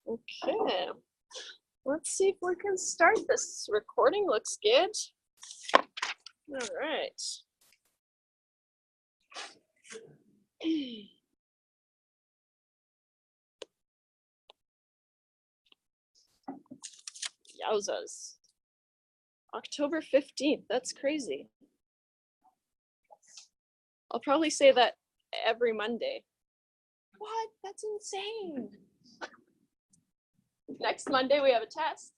Okay, let's see if we can start this. Recording looks good. All right. Yowzas. October 15th, that's crazy. I'll probably say that every Monday. What? That's insane. Next Monday we have a test,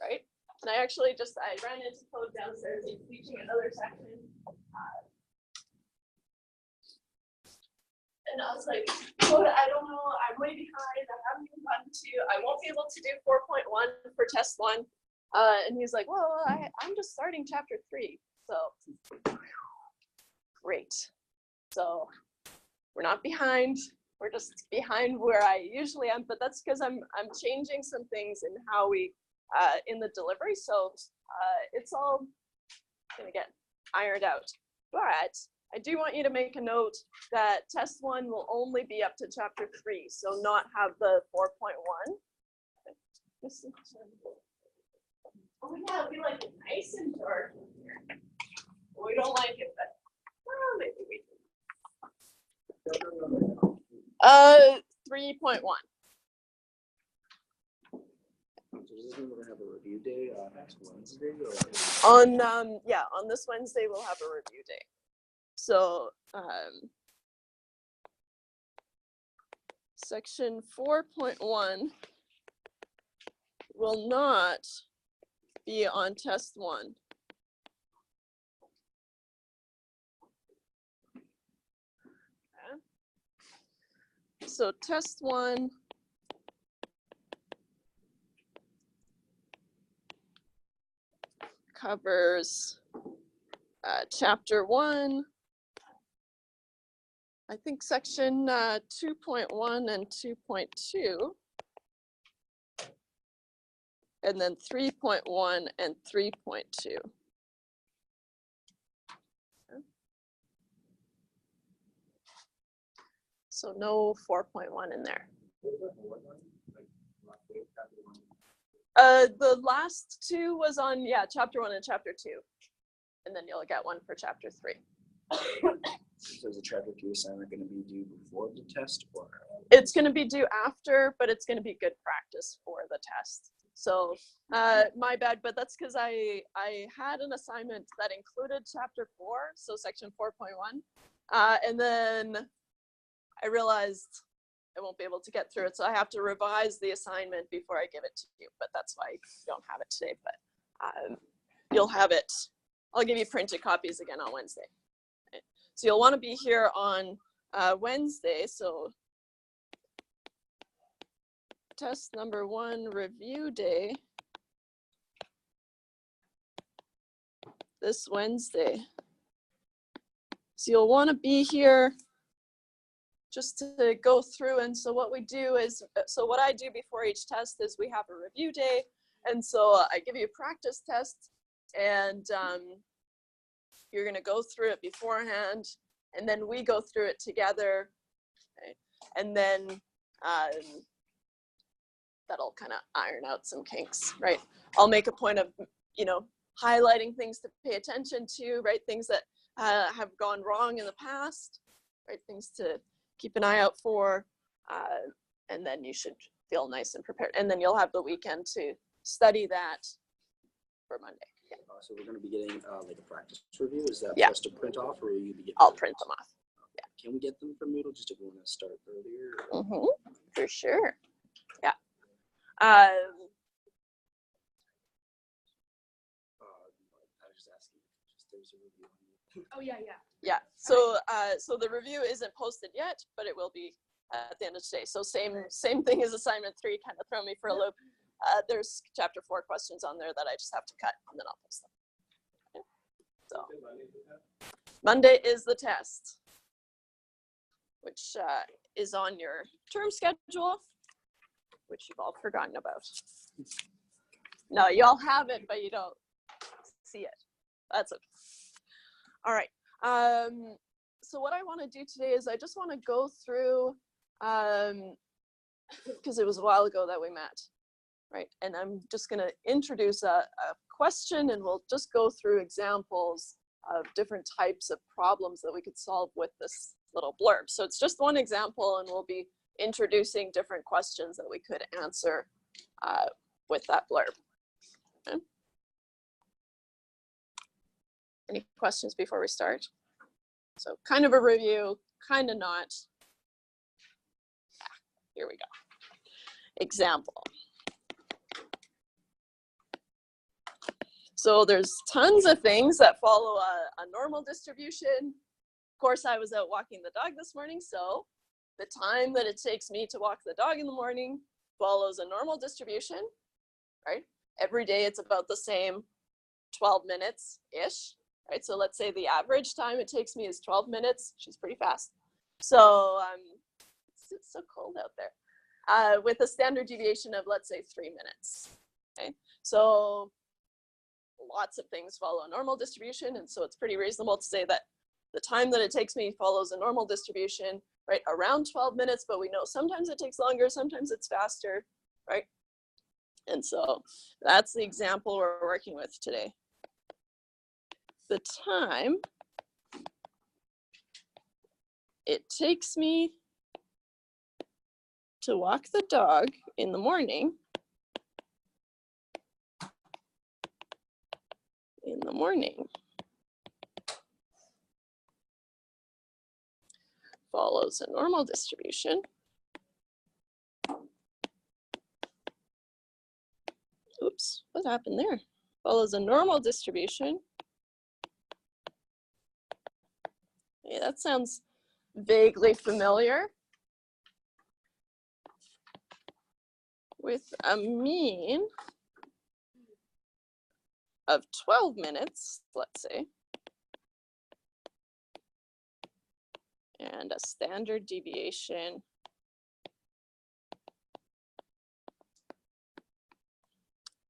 right? And I ran into Code downstairs. He's teaching another section. And I was like, Code, I don't know, I'm way behind. I haven't even gotten I won't be able to do 4.1 for test 1. And he's like, well, I'm just starting chapter 3. So, great. So, we're not behind. We're just behind where I usually am, but that's because I'm changing some things in how we in the delivery. So it's all gonna get ironed out. But I do want you to make a note that test 1 will only be up to chapter 3, so not have the 4.1. Oh yeah, we like it nice and dark here. We don't like it, but well, maybe we can. 3.1. So does this mean we're gonna have a review day on next Wednesday? Or? On this Wednesday we'll have a review day. So section 4.1 will not be on test 1. So test 1 covers chapter 1, I think section 2.1 and 2.2, and then 3.1 and 3.2. So no 4.1 in there. The last 2 was on, chapter 1 and chapter 2. And then you'll get one for chapter 3. So is the chapter 3 assignment going to be due before the test, or? It's going to be due after, but it's going to be good practice for the test. So my bad, but that's because I had an assignment that included chapter 4, so section 4.1. And then I realized I won't be able to get through it, so I have to revise the assignment before I give it to you, but that's why I don't have it today, but you'll have it. I'll give you printed copies again on Wednesday. Okay. So you'll want to be here on Wednesday, so test number 1 review day this Wednesday. So you'll want to be here just to go through. And so what we do is, so what I do before each test is we have a review day. And so I give you a practice test, and you're going to go through it beforehand, and then we go through it together. Okay? And then that'll kind of iron out some kinks, right? I'll make a point of, highlighting things to pay attention to, right? Things that have gone wrong in the past, right? Things to keep an eye out for, and then you should feel nice and prepared. And then you'll have the weekend to study that for Monday. Yeah. So we're going to be getting like a practice review. Is that Yeah. for us to print off, or will you be getting? I'll print them off. Yeah. Can we get them from Moodle just if we want to start earlier? Mm-hmm. For sure. Yeah. I was just asking. There's a review. Oh yeah. Yeah. So so the review isn't posted yet, but it will be at the end of today. So same thing as assignment 3, kind of throw me for a loop. There's chapter 4 questions on there that I just have to cut, and then I'll post them. Okay. So Monday is the test, which is on your term schedule, which you've all forgotten about. No, you all have it, but you don't see it. That's okay. All right. So what I want to do today is I just want to go through because it was a while ago that we met, right? And I'm just going to introduce a question, and we'll just go through examples of different types of problems that we could solve with this little blurb. So it's just one example, and we'll be introducing different questions that we could answer with that blurb. Okay. Any questions before we start? So kind of a review, kind of not. Yeah, here we go. Example. So there's tons of things that follow a normal distribution. Of course, I was out walking the dog this morning, so the time that it takes me to walk the dog in the morning follows a normal distribution, right? Every day it's about the same 12 minutes-ish, right? So let's say the average time it takes me is 12 minutes. She's pretty fast. So it's so cold out there. With a standard deviation of, let's say, 3 minutes, okay? So lots of things follow a normal distribution, and so it's pretty reasonable to say that the time that it takes me follows a normal distribution, right, around 12 minutes, but we know sometimes it takes longer, sometimes it's faster, right? And so that's the example we're working with today. The time it takes me to walk the dog in the morning follows a normal distribution. Oops, what happened there? Follows a normal distribution. Yeah, that sounds vaguely familiar. With a mean of 12 minutes, let's say, and a standard deviation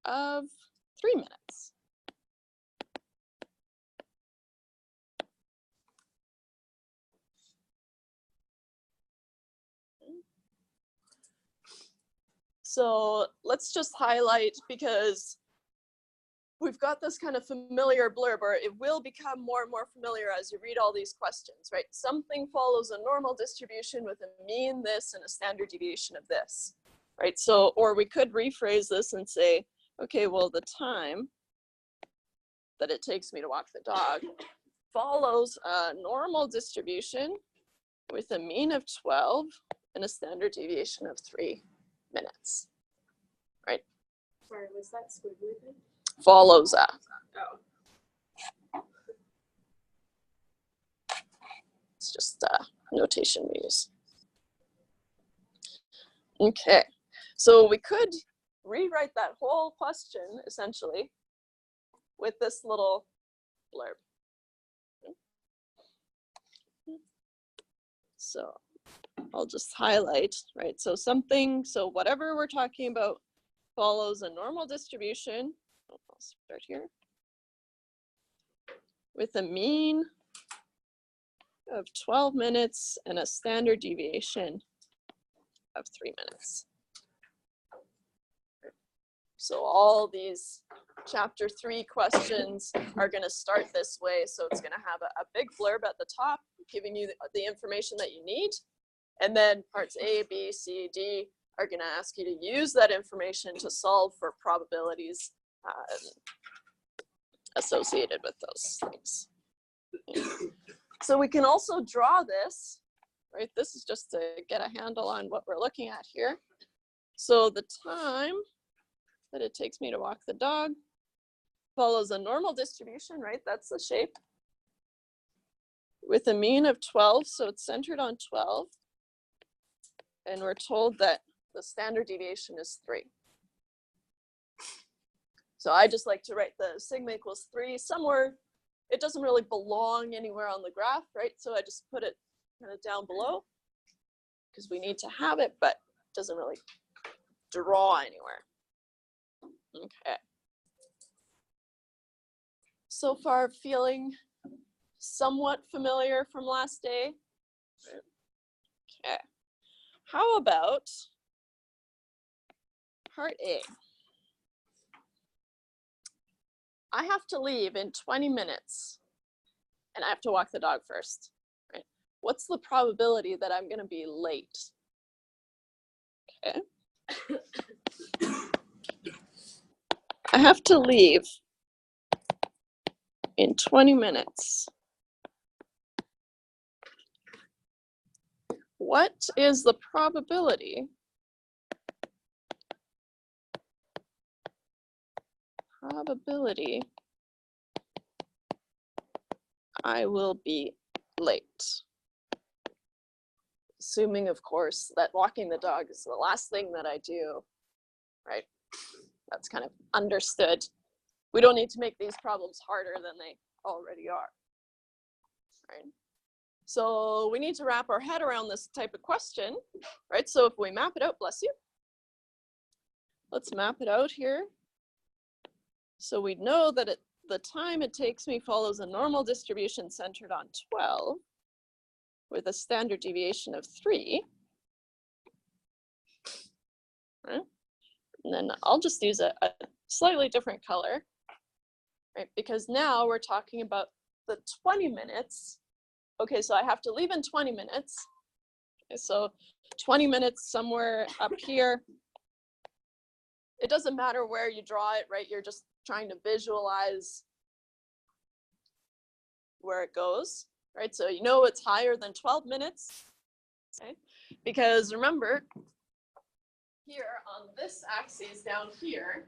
of 3 minutes. So let's just highlight, because we've got this kind of familiar blurb, or it will become more and more familiar as you read all these questions, right? Something follows a normal distribution with a mean this and a standard deviation of this, right? So, or we could rephrase this and say, okay, well, the time that it takes me to walk the dog follows a normal distribution with a mean of 12 and a standard deviation of 3 minutes, right? Sorry, was that squiggly thing? Follows a. Oh. It's just notation we use. Okay, so we could rewrite that whole question essentially with this little blurb. So I'll just highlight, right? So whatever we're talking about follows a normal distribution. I'll start here. With a mean of 12 minutes and a standard deviation of 3 minutes. So all these chapter 3 questions are going to start this way. So it's going to have a big blurb at the top, giving you the information that you need. And then parts A, B, C, D are going to ask you to use that information to solve for probabilities associated with those things. So we can also draw this, right? This is just to get a handle on what we're looking at here. So the time that it takes me to walk the dog follows a normal distribution, right? That's the shape. With a mean of 12, so it's centered on 12. And we're told that the standard deviation is 3. So I just like to write the sigma equals 3 somewhere. It doesn't really belong anywhere on the graph, right? So I just put it kind of down below because we need to have it, but it doesn't really draw anywhere. Okay. So far, feeling somewhat familiar from last day? Okay. How about Part A. I have to leave in 20 minutes and I have to walk the dog first, right? What's the probability that I'm gonna be late? Okay. I have to leave in 20 minutes. What is the probability I will be late? Assuming, of course, that walking the dog is the last thing that I do, right? That's kind of understood. We don't need to make these problems harder than they already are, right? So we need to wrap our head around this type of question, right? So if we map it out, bless you. Let's map it out here. So we know that the time it takes me follows a normal distribution centered on 12 with a standard deviation of 3. Right? And then I'll just use a slightly different color, right? Because now we're talking about the 20 minutes. Okay, so I have to leave in 20 minutes. Okay, so 20 minutes somewhere up here. It doesn't matter where you draw it, right? You're just trying to visualize where it goes, right? So you know it's higher than 12 minutes, okay? Because remember, here on this axis down here,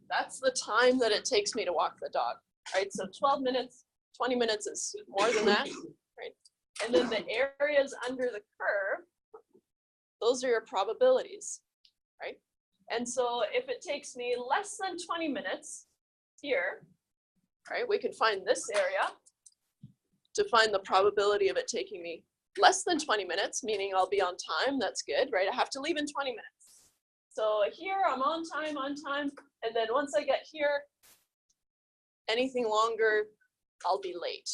that's the time that it takes me to walk the dog, right? So 12 minutes, 20 minutes is more than that, right? And then the areas under the curve, those are your probabilities, right? And so if it takes me less than 20 minutes here, right, we could find this area to find the probability of it taking me less than 20 minutes, meaning I'll be on time. That's good, right? I have to leave in 20 minutes. So here I'm on time, and then once I get here, anything longer, I'll be late,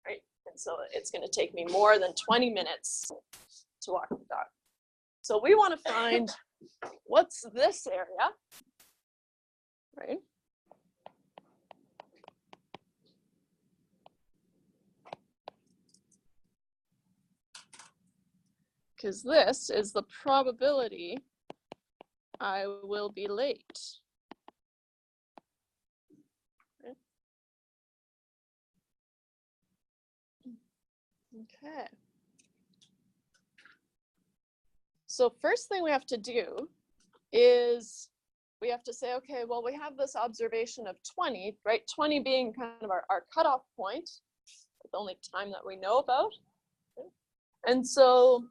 right? And so it's going to take me more than 20 minutes to walk the dog. So we want to find what's this area, right? Because this is the probability I will be late. Okay. So first thing we have to do is we have to say, okay, well, we have this observation of 20, right? 20 being kind of our cutoff point, the only time that we know about. Okay. And so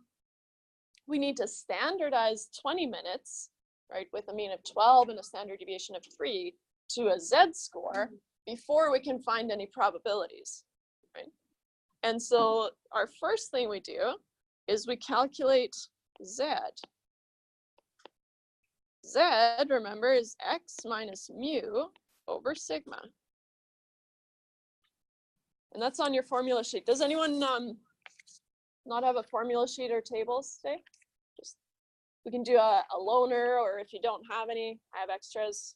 we need to standardize 20 minutes, right, with a mean of 12 and a standard deviation of 3 to a z-score before we can find any probabilities, right? And so our first thing we do is we calculate z. Z, remember, is x minus mu over sigma. And that's on your formula sheet. Does anyone not have a formula sheet or tables today? Just, we can do a loner, or if you don't have any, I have extras.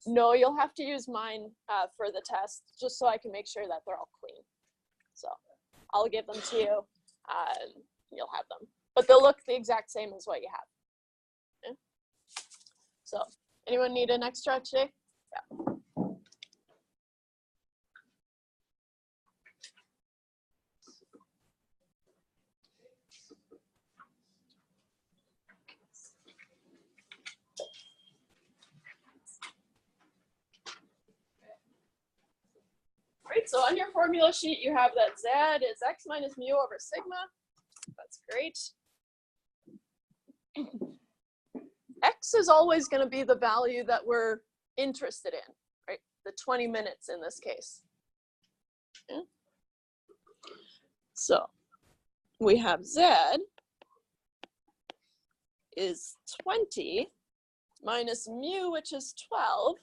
No, you'll have to use mine for the test, just so I can make sure that they're all clean. So I'll give them to you, you'll have them. But they'll look the exact same as what you have. Okay? So anyone need an extra today? Yeah. Right, so on your formula sheet, you have that z is x minus mu over sigma. That's great. X is always going to be the value that we're interested in, right? The 20 minutes in this case. Okay. So we have z is 20 minus mu, which is 12,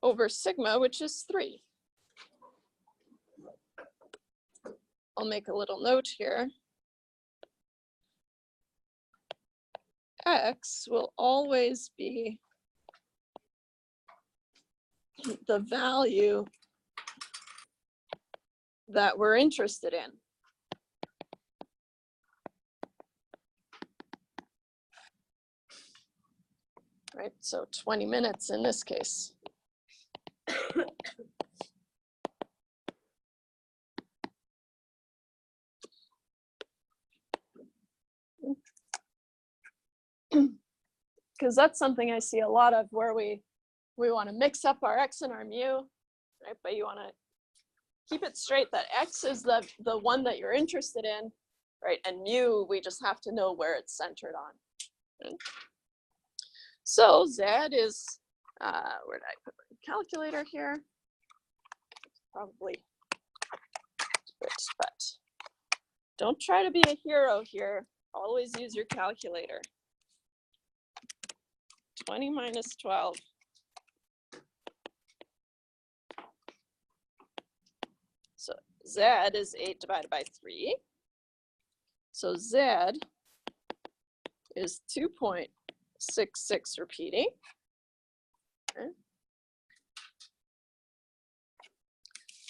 over sigma, which is 3. I'll make a little note here. X will always be the value that we're interested in. Right, so 20 minutes in this case. Because that's something I see a lot of, where we want to mix up our X and our mu, right? But you want to keep it straight that X is the one that you're interested in, right? And mu, we just have to know where it's centered on. Okay? So Z is, where did I put my calculator here? Probably switch, but don't try to be a hero here. Always use your calculator. 20 minus 12. So Z is 8 divided by 3. So Z is 2.66 repeating. Okay.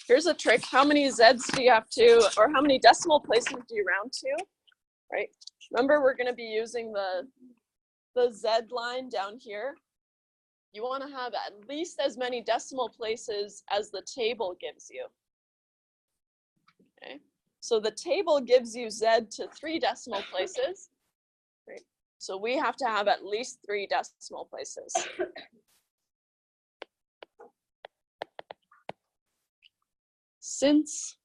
Here's a trick. How many Z's do you have to, or how many decimal places do you round to, right? Remember, we're going to be using the Z line down here. You want to have at least as many decimal places as the table gives you. Okay, so the table gives you Z to 3 decimal places. Right? So we have to have at least 3 decimal places. Since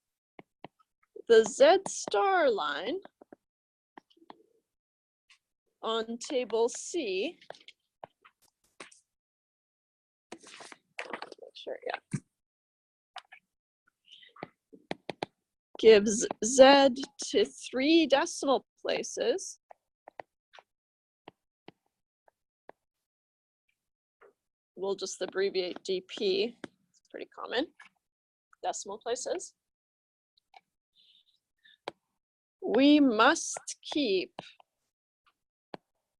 the Z star line on table C, make sure, yeah, gives Z to 3 decimal places, we'll just abbreviate DP, it's pretty common, decimal places. We must keep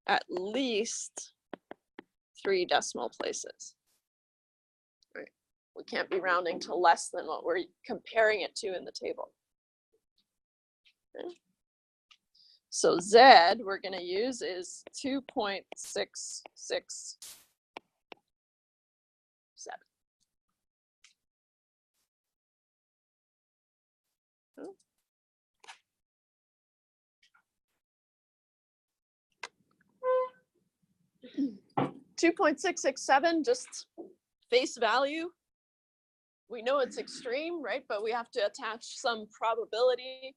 at least 3 decimal places. Right? We can't be rounding to less than what we're comparing it to in the table. Okay. So Z we're going to use is 2.667. 2.667, just face value. We know it's extreme, right? But we have to attach some probability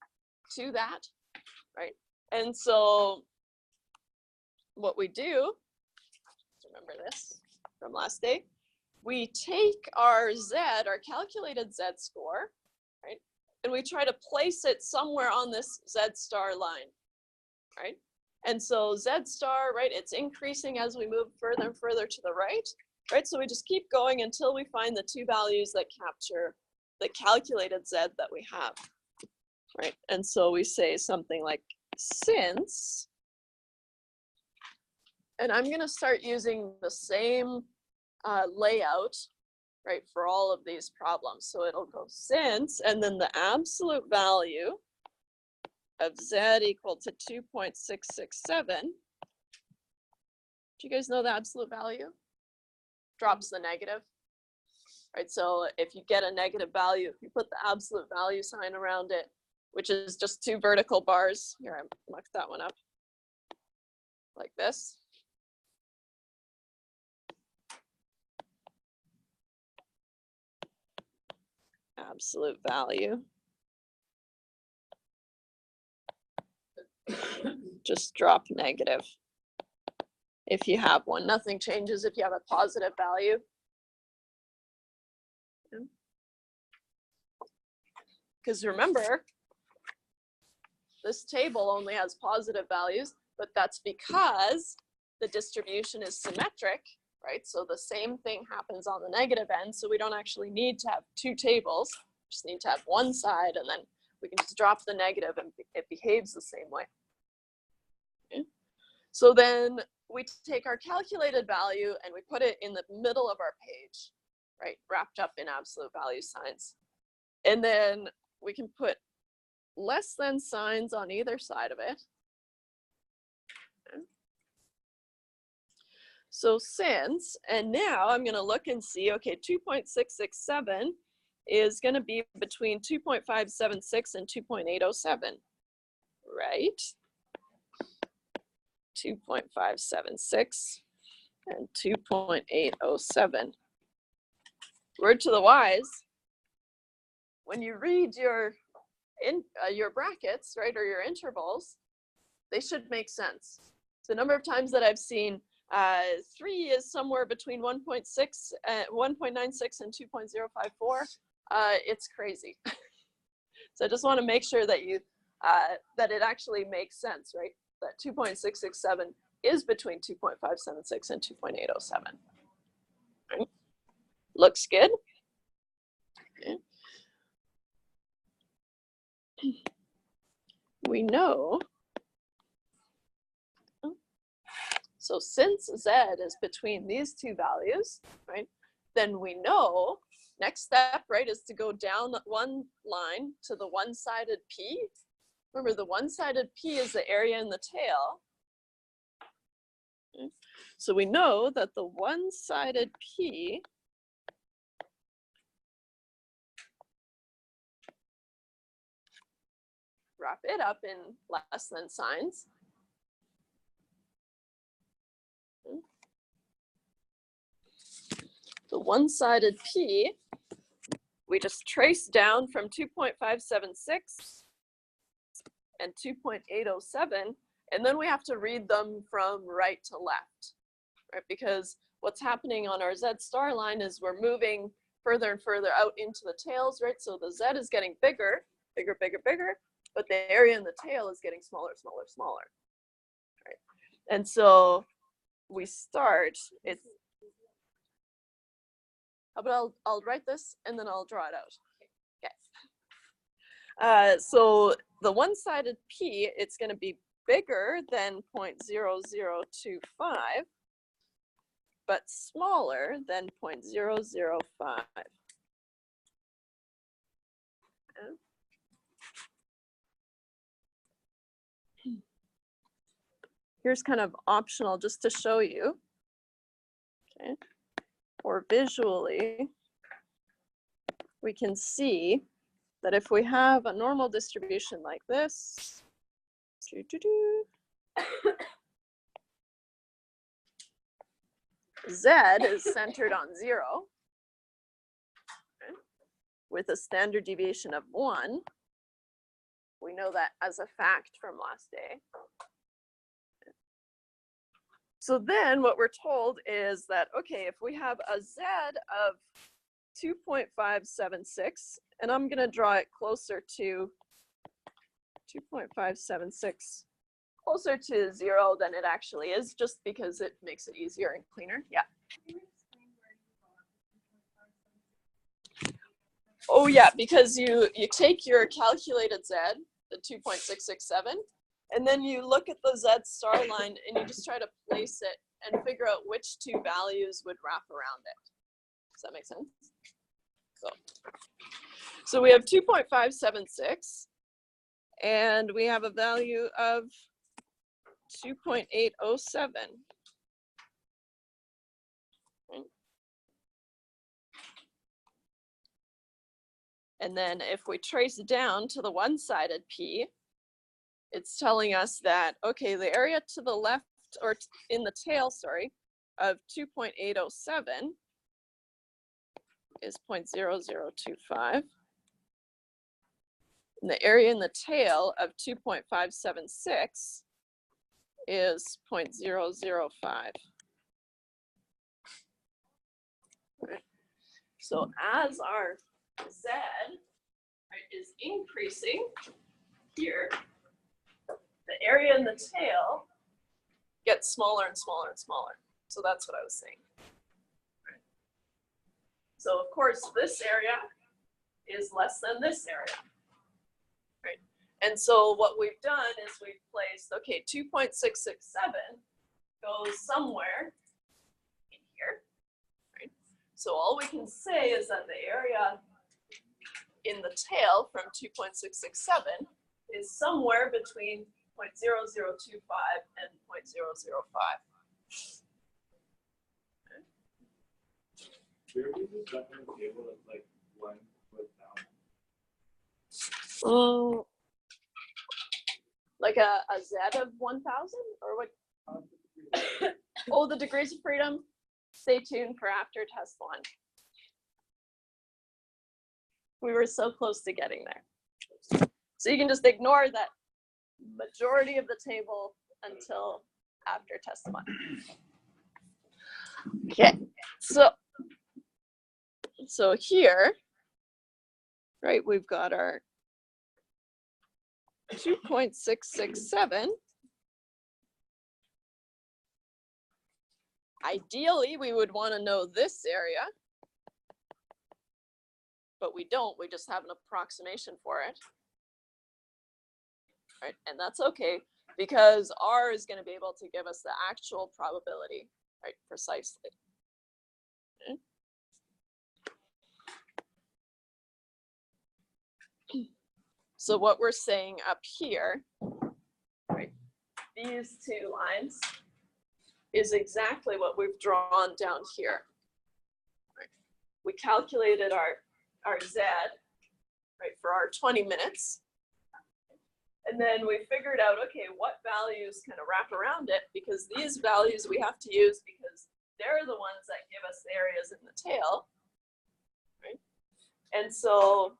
to that, right? And so what we do, remember this from last day, we take our Z, our calculated Z score, right? And we try to place it somewhere on this Z star line, right? And so Z star, right, it's increasing as we move further and further to the right, right? So we just keep going until we find the 2 values that capture the calculated Z that we have, right? And so we say something like, since, and I'm going to start using the same layout, right, for all of these problems. So it'll go since, and then the absolute value of Z equal to 2.667. Do you guys know the absolute value? Drops the negative, right? So if you get a negative value, if you put the absolute value sign around it, which is just 2 vertical bars, here I mucked that one up, like this. Absolute value. Just drop negative if you have one. Nothing changes if you have a positive value. Because remember, this table only has positive values, but that's because the distribution is symmetric, right? So the same thing happens on the negative end, so we don't actually need to have 2 tables. We just need to have one side, and then We can just drop the negative and it behaves the same way. Okay. So then we take our calculated value and we put it in the middle of our page, right? Wrapped up in absolute value signs. And then we can put less than signs on either side of it. Okay. So since, and now I'm gonna look and see, okay, 2.667 is gonna be between 2.576 and 2.807, right? 2.576 and 2.807. Word to the wise, when you read your brackets, right, or your intervals, they should make sense. The number of times that I've seen 3 is somewhere between 1.96 and 2.054, it's crazy. So I just want to make sure that you that it actually makes sense, right? That 2.667 is between 2.576 and 2.807. Right? Looks good. Okay. We know, so since Z is between these two values, right, then we know next step, right, is to go down one line to the one-sided P. Remember, the one-sided P is the area in the tail. Okay. So we know that the one-sided P wrap it up in less than signs. Okay. The one-sided P, we just trace down from 2.576 and 2.807, and then we have to read them from right to left, right? Because what's happening on our Z star line is we're moving further and further out into the tails, right? So the Z is getting bigger, bigger, bigger, bigger, but the area in the tail is getting smaller, smaller, smaller, right? And so we start, it's, how about I'll write this and then I'll draw it out. Okay. So the one-sided P, it's going to be bigger than 0.0025, but smaller than 0.005. Okay. Here's kind of optional just to show you, okay, or visually, we can see that if we have a normal distribution like this, Z is centered on 0, okay, with a standard deviation of 1. We know that as a fact from last day. So then what we're told is that, okay, if we have a Z of 2.576, and I'm going to draw it closer to 2.576, closer to 0 than it actually is, just because it makes it easier and cleaner. Yeah. Oh yeah, because you take your calculated Z, the 2.667, and then you look at the Z star line and you just try to place it and figure out which two values would wrap around it. Does that make sense? So we have 2.576 and we have a value of 2.807. And then if we trace down to the one-sided P, it's telling us that, okay, the area to the left, or in the tail, sorry, of 2.807 is 0.0025. And the area in the tail of 2.576 is 0.005. Right. So as our Z, right, is increasing here, the area in the tail gets smaller and smaller and smaller. So that's what I was saying. Right. So of course this area is less than this area. And so what we've done is we've placed, okay, 2.667 goes somewhere in here, right? So all we can say is that the area in the tail from 2.667 is somewhere between 0.0025 and 0.005. Where was this reference table that's like 1 foot down? Oh, like a Z of 1,000 or what? Oh, the degrees of freedom. Stay tuned for after test 1. We were so close to getting there. So you can just ignore that majority of the table until after test 1. Okay, so here, right, we've got our 2.667. Ideally, we would want to know this area, but we don't. We just have an approximation for it. Right, and that's okay because R is going to be able to give us the actual probability, right, precisely. Okay. So what we're saying up here, right, these two lines is exactly what we've drawn down here. Right. We calculated our Z, right, for our 20 minutes. And then we figured out, okay, what values kind of wrap around it, because these values we have to use because they're the ones that give us the areas in the tail, right? And so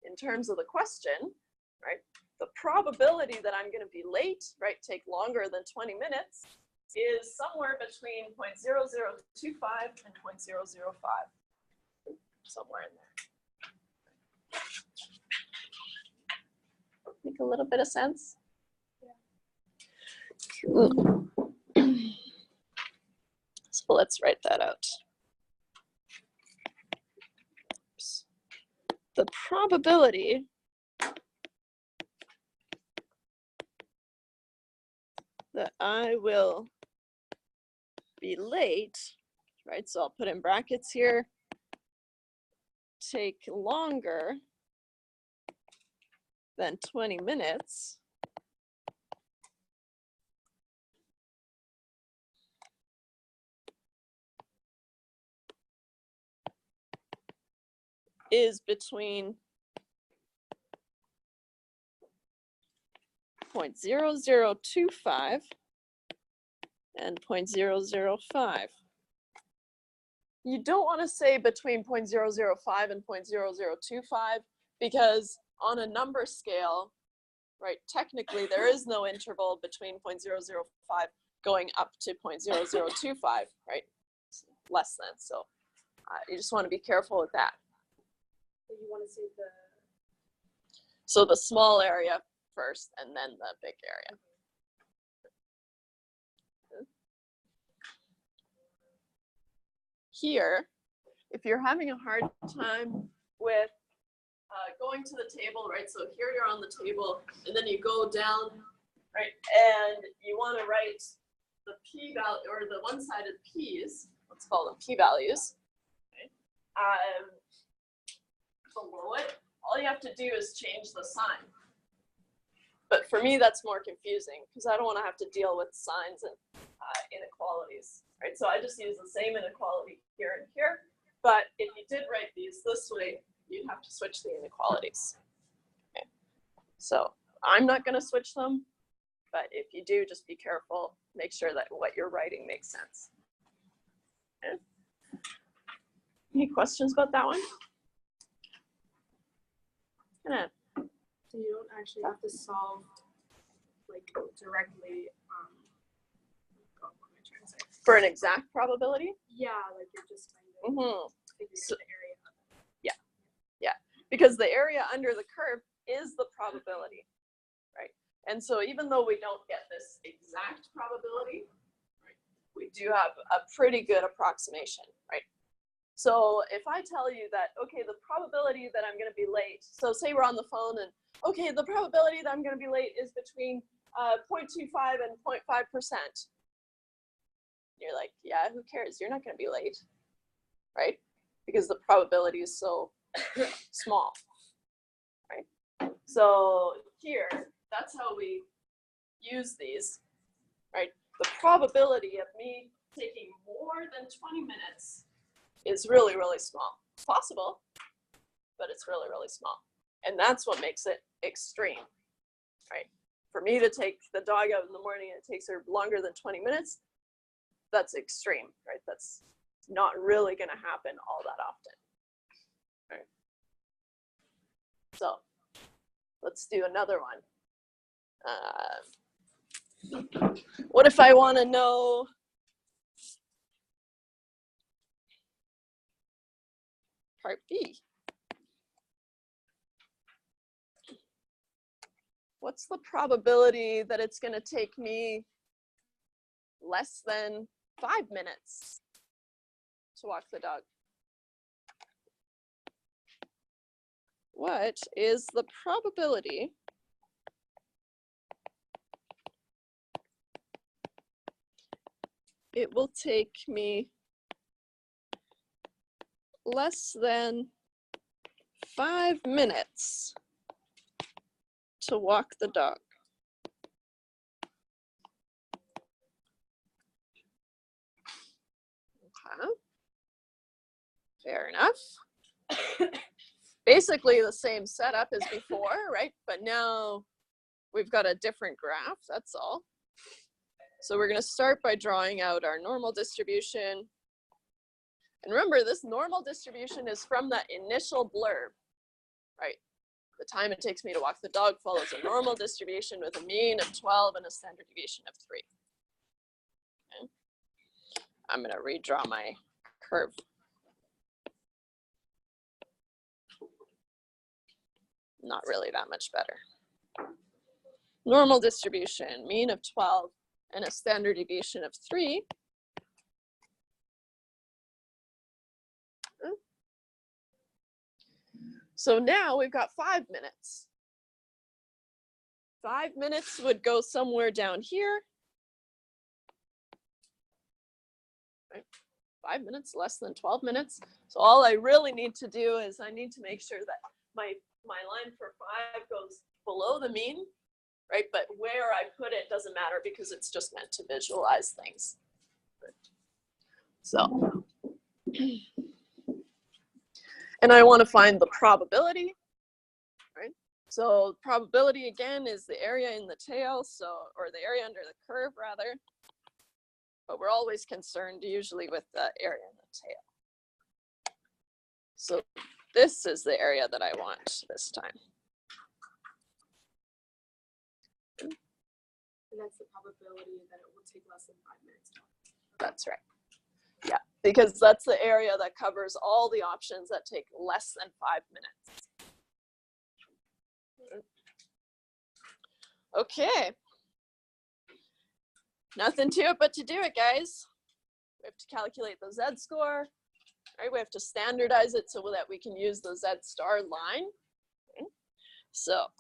in terms of the question, right, the probability that I'm going to be late, right, take longer than 20 minutes is somewhere between 0.0025 and 0.005, somewhere in there. Make a little bit of sense? Yeah. So let's write that out. Oops. The probability that I will be late, right? So I'll put in brackets here, take longer than 20 minutes is between 0.0025 and 0.005. You don't want to say between 0.005 and 0.0025 because on a number scale, right, technically there is no interval between 0.005 going up to 0.0025, right? Less than, so you just want to be careful with that. So you want to say the... So the small area first and then the big area. Here, if you're having a hard time with going to the table, right? So here you're on the table, and then you go down, right? And you want to write the p-value or the one-sided p's. Let's call them p-values. Okay. Below it, all you have to do is change the sign. But for me, that's more confusing because I don't want to have to deal with signs and inequalities, right? So I just use the same inequality here and here. But if you did write these this way, you'd have to switch the inequalities. Okay. So I'm not going to switch them, but if you do, just be careful. Make sure that what you're writing makes sense. Okay. Any questions about that one? So you don't actually have to solve like directly. What am I trying to say? For an exact probability? Yeah, like you're just kind of figuring the area. Yeah, because the area under the curve is the probability, right? And so even though we don't get this exact probability, right, we do have a pretty good approximation, right? So if I tell you that, okay, the probability that I'm going to be late, so say we're on the phone and, okay, the probability that I'm going to be late is between 0.25 and 0.5%. You're like, yeah, who cares? You're not going to be late, right? Because the probability is so small, right? So here, that's how we use these, right? The probability of me taking more than 20 minutes is really, really small. It's possible, but it's really, really small. And that's what makes it extreme, right? For me to take the dog out in the morning and it takes her longer than 20 minutes, that's extreme, right? That's not really going to happen all that often, right? So let's do another one. What if I want to know part B? What's the probability that it's going to take me less than 5 minutes to walk the dog? What is the probability it will take me less than 5 minutes to walk the dog? Okay. Fair enough. Basically the same setup as before, right? But now we've got a different graph, that's all. So we're going to start by drawing out our normal distribution. And remember, this normal distribution is from that initial blurb, right? The time it takes me to walk the dog follows a normal distribution with a mean of 12 and a standard deviation of 3. Okay. I'm going to redraw my curve. Not really that much better. Normal distribution, mean of 12 and a standard deviation of 3. So now we've got 5 minutes. 5 minutes would go somewhere down here. Right? 5 minutes, less than 12 minutes. So all I really need to do is I need to make sure that my line for 5 goes below the mean, right? But where I put it doesn't matter because it's just meant to visualize things. So, and I want to find the probability, right? So probability again is the area in the tail, or the area under the curve rather. But we're always concerned usually with the area in the tail. So this is the area that I want this time. And that's the probability that it will take less than 5 minutes. That's right. Yeah, because that's the area that covers all the options that take less than 5 minutes. Okay. Nothing to it but to do it, guys. We have to calculate the z-score. Right, we have to standardize it so that we can use the z-star line. Okay. So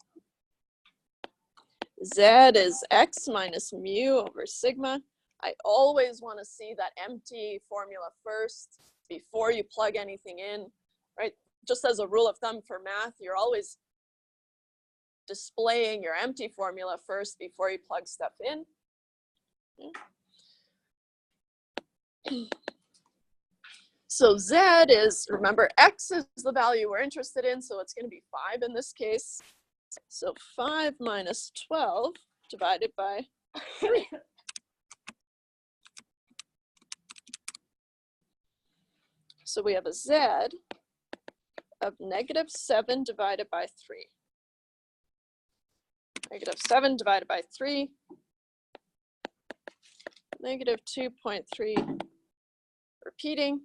z is x minus mu over sigma. I always want to see that empty formula first before you plug anything in, right? Just as a rule of thumb for math, you're always displaying your empty formula first before you plug stuff in. Okay. So z is, remember, x is the value we're interested in, so it's going to be 5 in this case. So 5 minus 12 divided by 3. So we have a z of negative 7 divided by 3. Negative 7 divided by 3. Negative 2.3 repeating.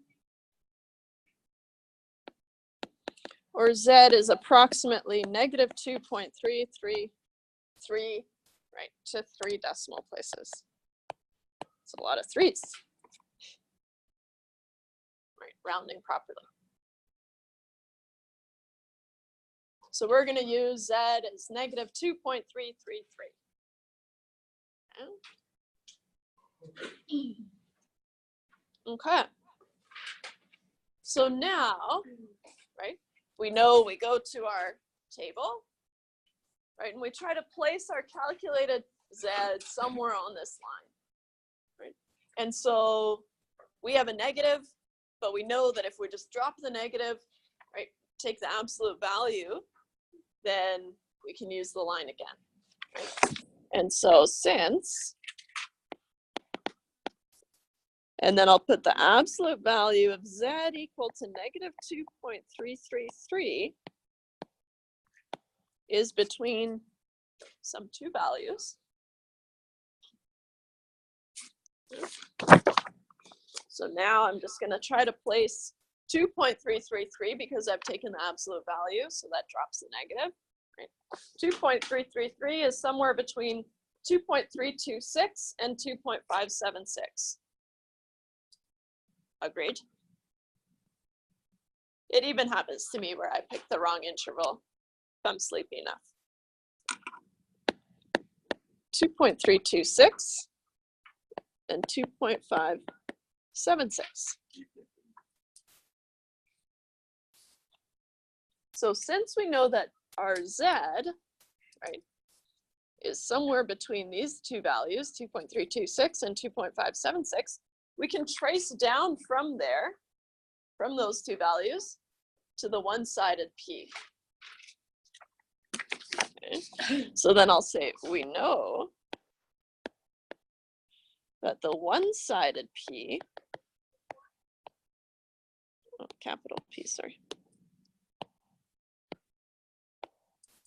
Or z is approximately negative 2.333, right, to 3 decimal places. It's a lot of 3s. Right. rounding properly. So we're going to use Z as negative 2.333. Okay. So now, right, we know we go to our table, right, and we try to place our calculated Z somewhere on this line, right? And so we have a negative, but we know that if we just drop the negative, right, take the absolute value, then we can use the line again, right? And so since, and then I'll put the absolute value of Z equal to negative 2.333 is between some two values. So now I'm just going to try to place 2.333 because I've taken the absolute value, so that drops the negative. Right? 2.333 is somewhere between 2.326 and 2.576. Agreed? It even happens to me where I pick the wrong interval if I'm sleepy enough. 2.326 and 2.576. So since we know that our Z, right, is somewhere between these two values, 2.326 and 2.576, we can trace down from there, from those two values, to the one-sided P. Okay. So then I'll say, we know that the one-sided P, capital P, sorry,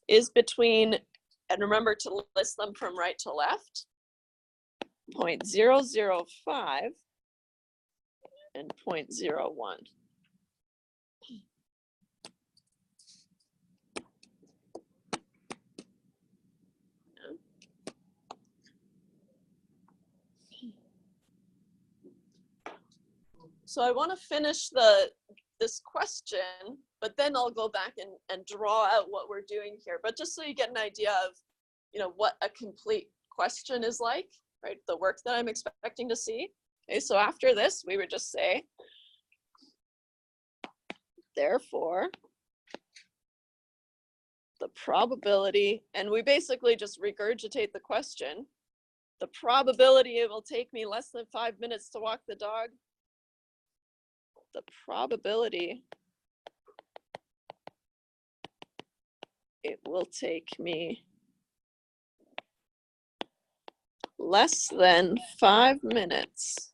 is between, and remember to list them from right to left, 0.005 and 0.01. So I want to finish this question, but then I'll go back and draw out what we're doing here. But just so you get an idea of, what a complete question is like, right? The work that I'm expecting to see. Okay, so after this, we would just say, therefore, the probability, and we basically just regurgitate the question. The probability it will take me less than 5 minutes to walk the dog. The probability it will take me less than 5 minutes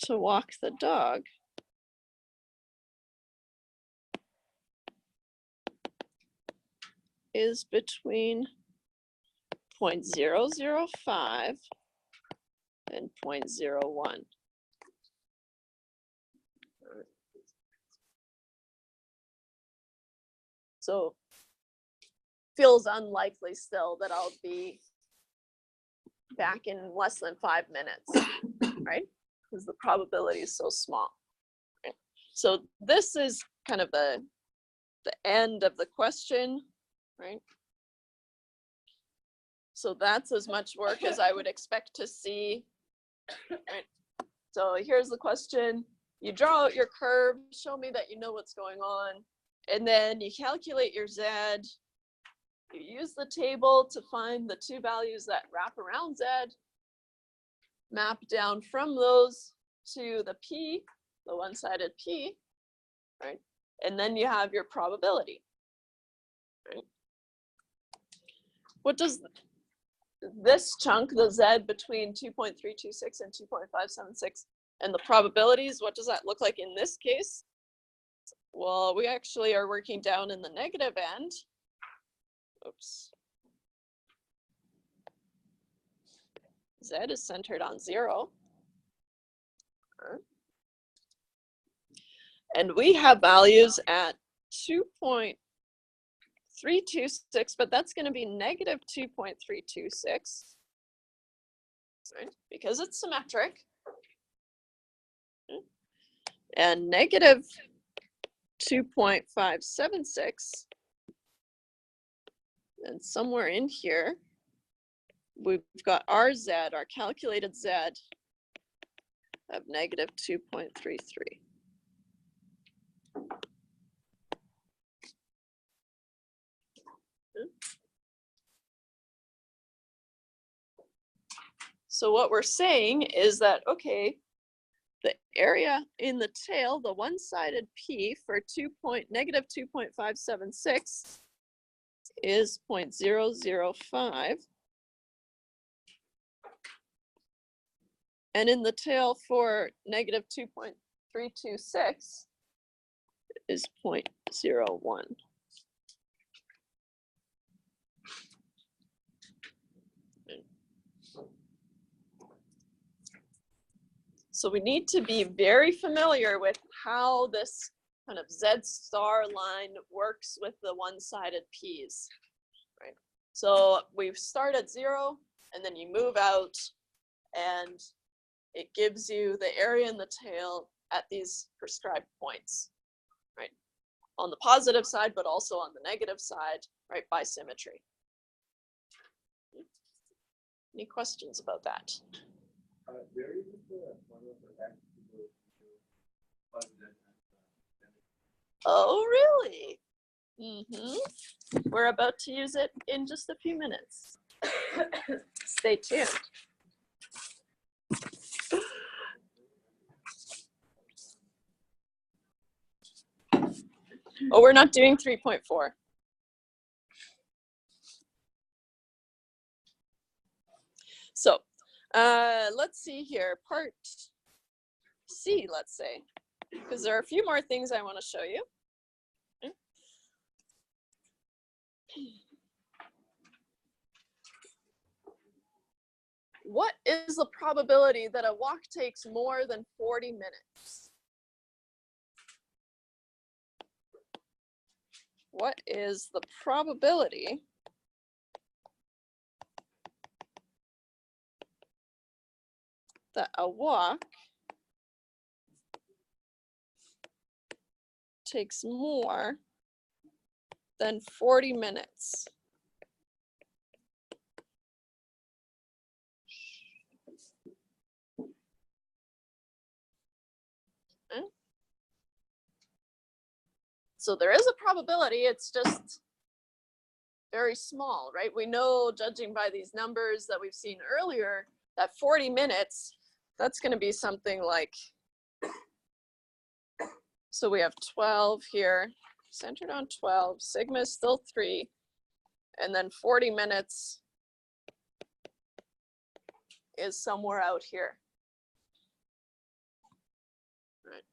to walk the dog is between 0.005 and 0.01. So feels unlikely still that I'll be back in less than 5 minutes, right? Because the probability is so small. Right? So this is kind of the end of the question, right? So that's as much work as I would expect to see. Right? So here's the question. You draw out your curve, show me that you know what's going on, and then you calculate your Z. You use the table to find the two values that wrap around Z, map down from those to the P, the one-sided P, right? And then you have your probability, right? What does this chunk, the Z between 2.326 and 2.576, and the probabilities, what does that look like in this case? Well, we actually are working down in the negative end. Oops. Z is centered on 0. And we have values at 2.326, but that's going to be negative 2.326, right? Because it's symmetric. and negative 2.576. And somewhere in here, we've got our Z, our calculated Z of negative 2.33. So what we're saying is that, okay, the area in the tail, the one-sided P for negative 2.576 is 0.005. And in the tail for negative 2.326 is 0.01. So we need to be very familiar with how this kind of Z star line works with the one-sided P's, right? So we've start at 0, and then you move out, and it gives you the area in the tail at these prescribed points, right? On the positive side, but also on the negative side, right, by symmetry. Any questions about that? There is a model for X equals to positive. Oh, really? We're about to use it in just a few minutes. Stay tuned. Oh, we're not doing 3.4. So let's see here, part C, let's say, because there are a few more things I want to show you. Okay. What is the probability that a walk takes more than 40 minutes? What is the probability that a walk takes more than 40 minutes? Okay. So there is a probability, it's just very small, right? We know, judging by these numbers that we've seen earlier, that 40 minutes, that's going to be something like, so we have 12 here, centered on 12, sigma is still 3, and then 40 minutes is somewhere out here. Right.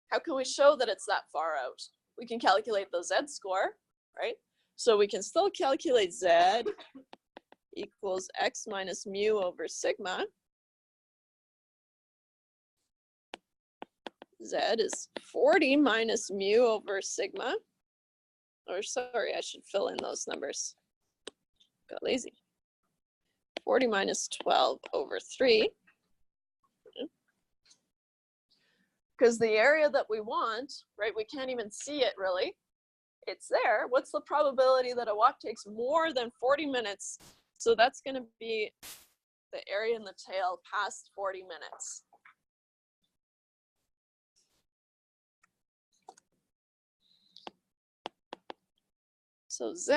How can we show that it's that far out? We can calculate the Z score, right? So we can still calculate Z equals X minus mu over sigma. Z is 40 minus mu over sigma. Or sorry, I should fill in those numbers. Got lazy. 40 minus 12 over 3. Because the area that we want, right, we can't even see it really. It's there. What's the probability that a walk takes more than 40 minutes? So that's going to be the area in the tail past 40 minutes. So Z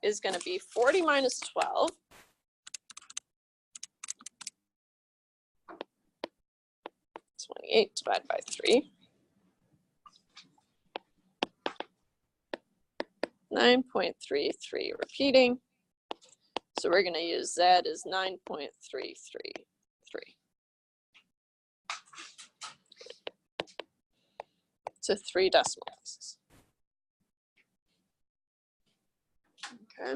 is going to be 40 minus 12. 28 divided by 3. 9.33 repeating. So we're going to use Z as 9.333. To 3 decimal places. Okay.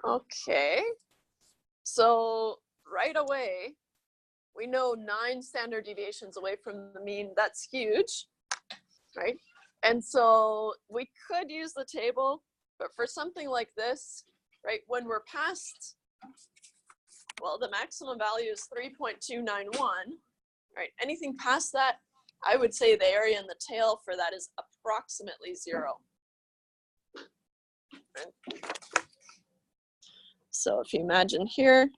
Okay. So right away, we know 9 standard deviations away from the mean. That's huge, right? And so we could use the table, but for something like this, right, when we're past Well, the maximum value is 3.291. Right, anything past that, I would say the area in the tail for that is approximately 0. Right. So if you imagine here,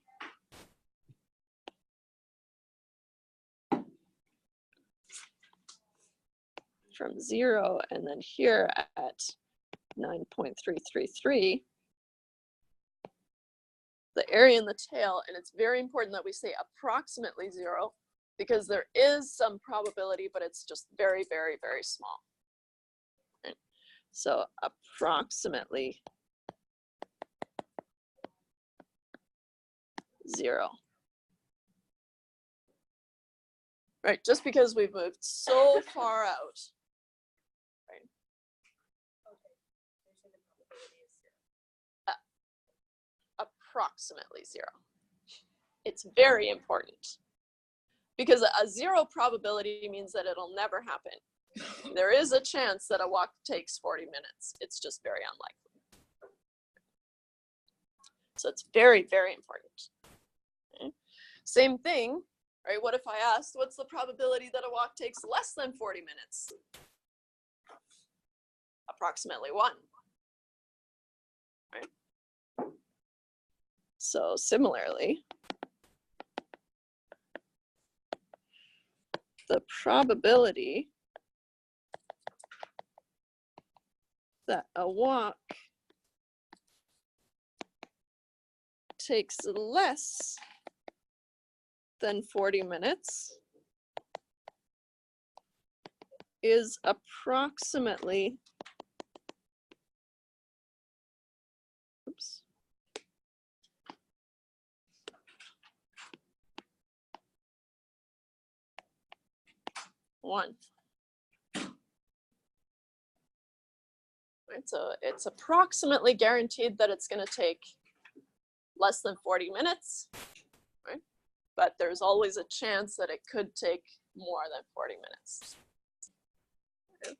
from 0 and then here at 9.333, the area in the tail, and it's very important that we say approximately 0, because there is some probability, but it's just very, very, very small. Right? So approximately 0. Right, just because we've moved so far out. Right? Approximately 0. It's very important. Because a 0 probability means that it'll never happen. There is a chance that a walk takes 40 minutes. It's just very unlikely. So it's very, very important. Okay. Same thing, right? What if I asked, what's the probability that a walk takes less than 40 minutes? Approximately 1. Right? So similarly, the probability that a walk takes less than 40 minutes is approximately, oops, one. Right, so it's approximately guaranteed that it's going to take less than 40 minutes, right? But there's always a chance that it could take more than 40 minutes. Okay.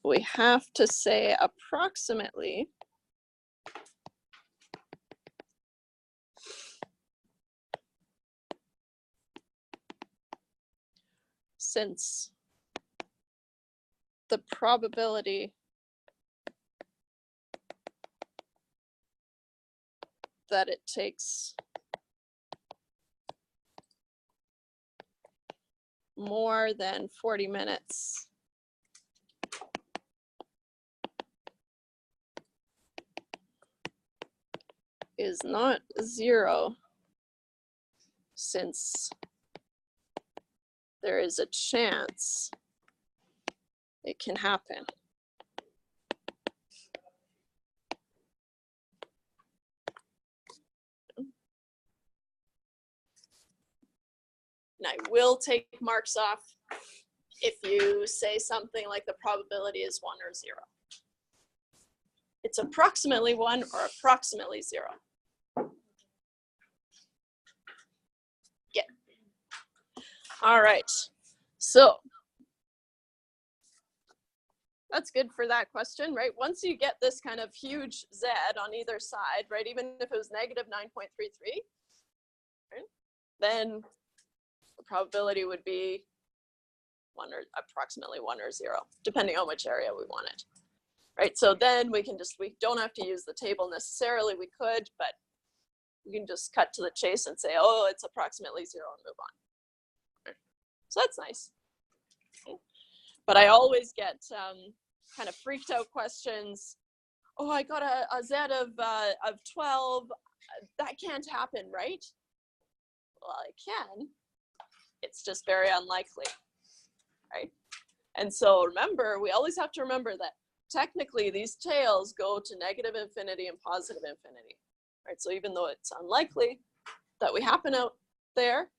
We have to say approximately since the probability that it takes more than 40 minutes is not 0, since there is a chance it can happen. And I will take marks off if you say something like the probability is 1 or 0. It's approximately 1 or approximately 0. Yeah. All right. So that's good for that question, right? Once you get this kind of huge Z on either side, right, even if it was negative 9.33, right, then the probability would be 1 or approximately 1 or 0, depending on which area we wanted, right? So then we don't have to use the table necessarily. We could, but we can just cut to the chase and say, oh, it's approximately 0 and move on. Right? So that's nice. Okay. But I always get kind of freaked out questions. Oh, I got a Z of 12. That can't happen, right? Well, it can. It's just very unlikely, right? And so remember, we always have to remember that technically these tails go to negative infinity and positive infinity, right? So even though it's unlikely that we happen out there,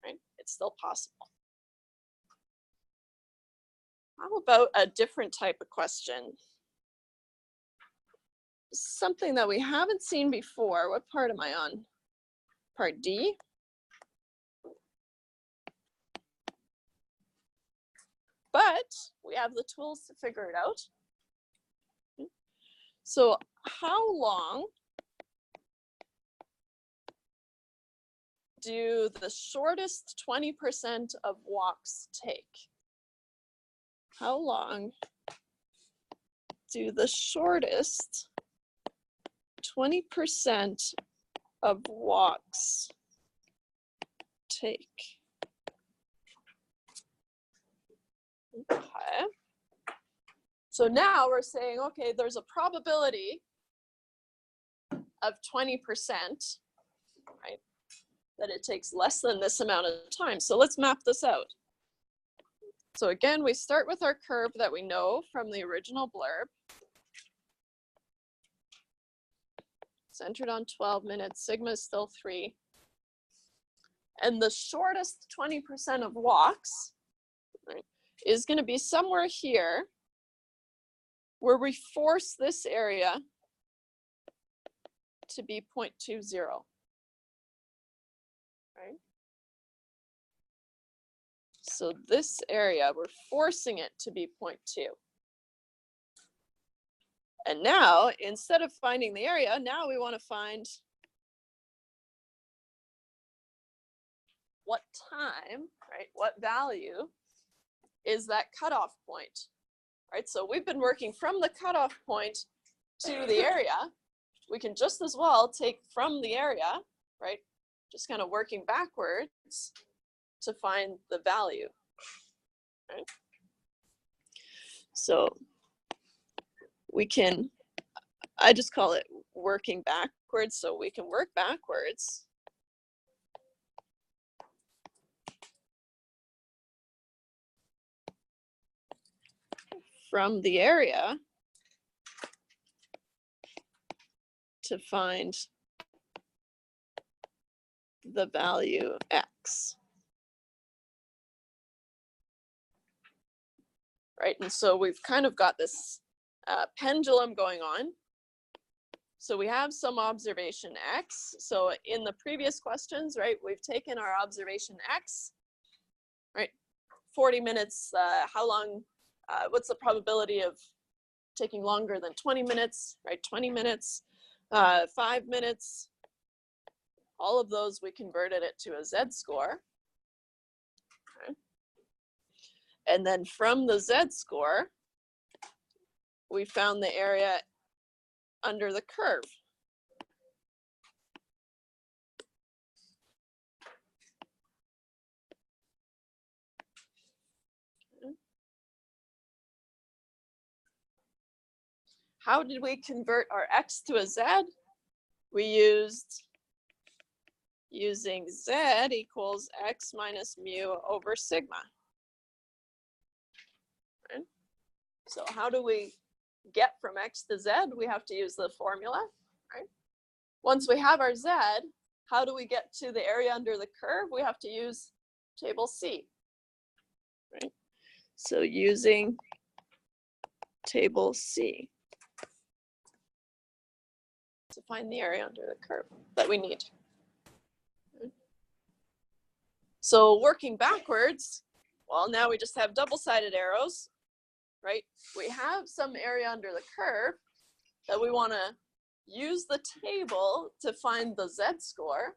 right, it's still possible. How about a different type of question? something that we haven't seen before. What part am I on? Part D. But we have the tools to figure it out. So how long do the shortest 20% of walks take? How long do the shortest 20% of walks take? Okay. So now we're saying, okay, there's a probability of 20%, right? That it takes less than this amount of time. So let's map this out. So again, we start with our curve that we know from the original blurb. Centered on 12 minutes, sigma is still 3. And the shortest 20% of walks, right, is going to be somewhere here where we force this area to be 0.20, right? So this area, we're forcing it to be 0.2. And now, instead of finding the area, now we want to find what time, right? What value is that cutoff point, right? So we've been working from the cutoff point to the area. We can just as well take from the area, right? Just kind of working backwards to find the value, right? So we can, I just call it working backwards, so we can work backwards from the area to find the value x. Right, and so we've kind of got this pendulum going on. So we have some observation x. So in the previous questions, right, we've taken our observation x, right, 40 minutes, how long, what's the probability of taking longer than 20 minutes, right, 20 minutes, 5 minutes, all of those we converted it to a z-score. Okay. And then from the z-score, we found the area under the curve. Okay. How did we convert our x to a z? We used using z equals x minus mu over sigma. Right? So how do we get from x to z? We have to use the formula, right? Once we have our z, how do we get to the area under the curve? We have to use table C, right? So using table C to find the area under the curve that we need. So working backwards, well, now we just have double-sided arrows, right? We have some area under the curve that we want to use the table to find the z-score,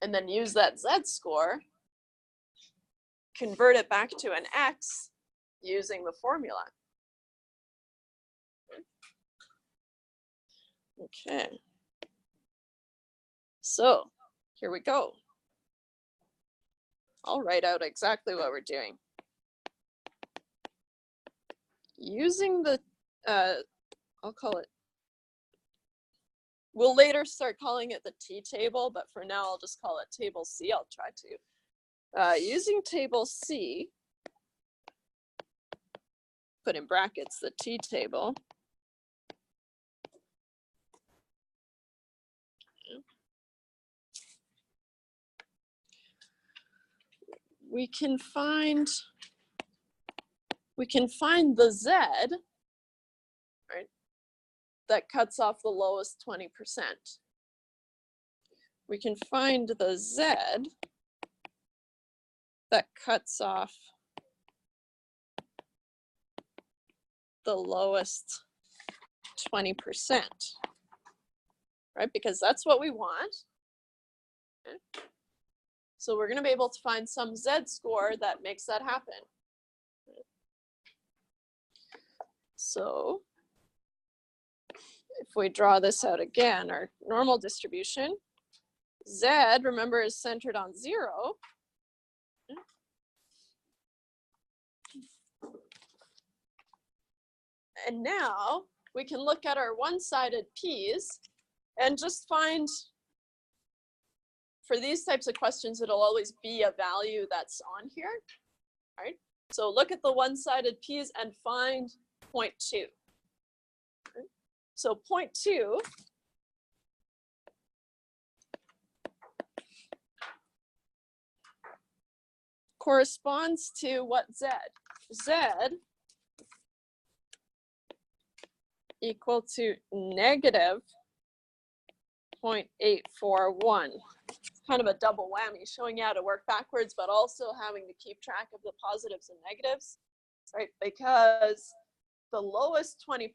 and then use that z-score, convert it back to an x using the formula. Okay. So here we go. I'll write out exactly what we're doing. Using the, I'll call it, we'll later start calling it the t-table, but for now I'll just call it table C. I'll try to. Using table C, put in brackets the t-table. We can find the z, right? that cuts off the lowest 20%. We can find the Z that cuts off the lowest 20%, right? Because that's what we want. Okay. So we're going to be able to find some Z score that makes that happen. So if we draw this out again, our normal distribution, Z, remember, is centered on 0. And now we can look at our one-sided p's and just find, for these types of questions, it'll always be a value that's on here, right? So look at the one-sided p's and find 0.2. Okay. So 0.2 corresponds to what Z? Z equal to negative 0.841. It's kind of a double whammy, showing you how to work backwards, but also having to keep track of the positives and negatives, right? Because the lowest 20%,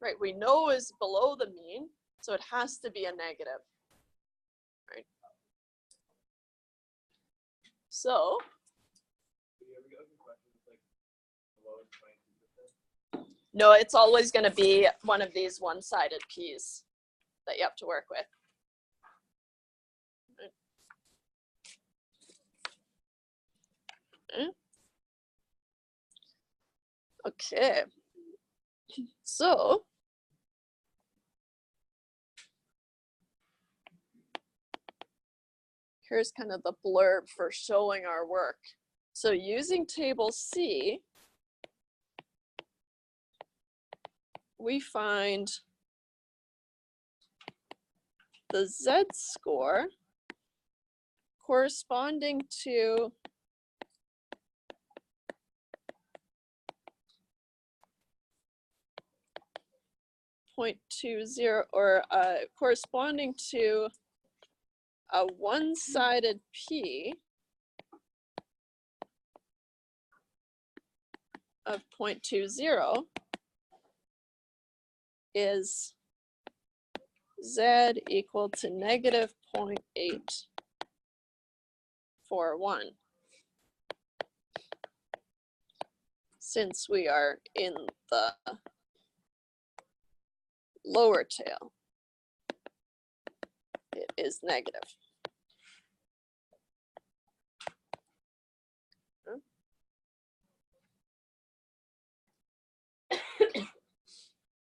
right, we know is below the mean, so it has to be a negative, right? So, no, it's always going to be one of these one-sided p's that you have to work with. Okay, so here's kind of the blurb for showing our work. So using table C, we find the Z score corresponding to .20, or corresponding to a one-sided P of 0.20 is Z equal to negative 0.841. Since we are in the lower tail, it is negative.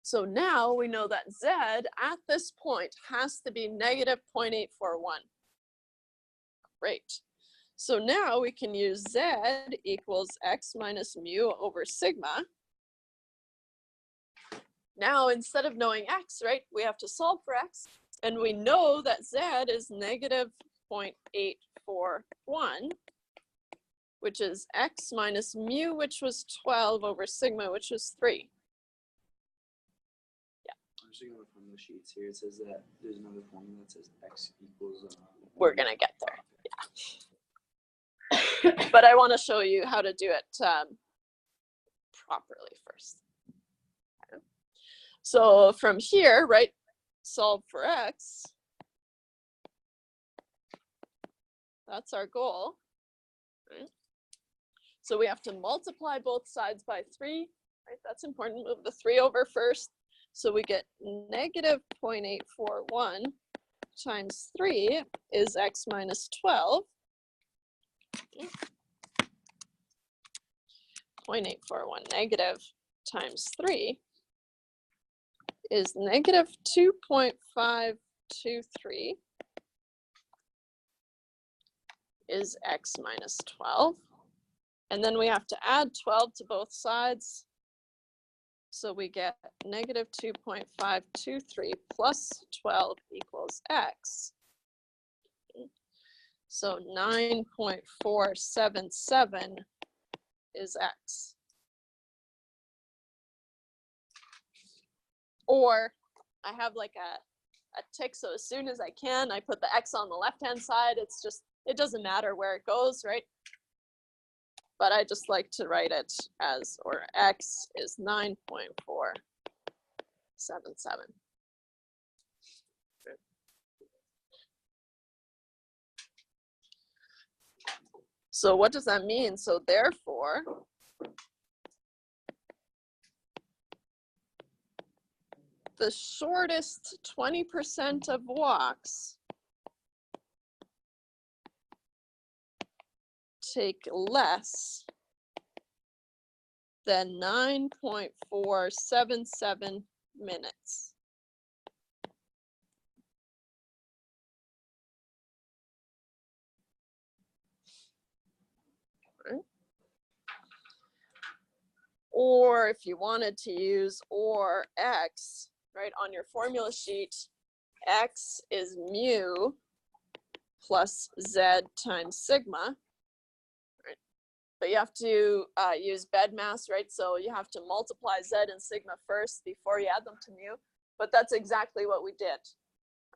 So now we know that Z at this point has to be negative 0.841. Great. So now we can use Z equals X minus mu over sigma. Now, instead of knowing X, right, we have to solve for X. And we know that Z is negative 0.841, which is X minus mu, which was 12 over sigma, which was 3. I'm just going from the sheets here. It says that there's another formula that says X equals. We're going to get there. Yeah. But I want to show you how to do it properly first. Okay. So from here, right, solve for X. That's our goal. Right? So we have to multiply both sides by 3. Right? That's important. Move the 3 over first. So we get negative 0.841 times 3 is X minus 12. 0.841 negative times 3 is negative 2.523 is X minus 12. And then we have to add 12 to both sides. So we get negative 2.523 plus 12 equals X. So 9.477 is X. Or I have like a tick, so as soon as I can, I put the x on the left-hand side. It's just, it doesn't matter where it goes, right? But I just like to write it as, or x is 9.477. So what does that mean? So therefore, the shortest 20% of walks take less than 9.477 minutes. Right? Or if you wanted to use or x, right, on your formula sheet, x is mu plus z times sigma. But you have to use BEDMAS, right? So you have to multiply Z and sigma first before you add them to mu. But that's exactly what we did,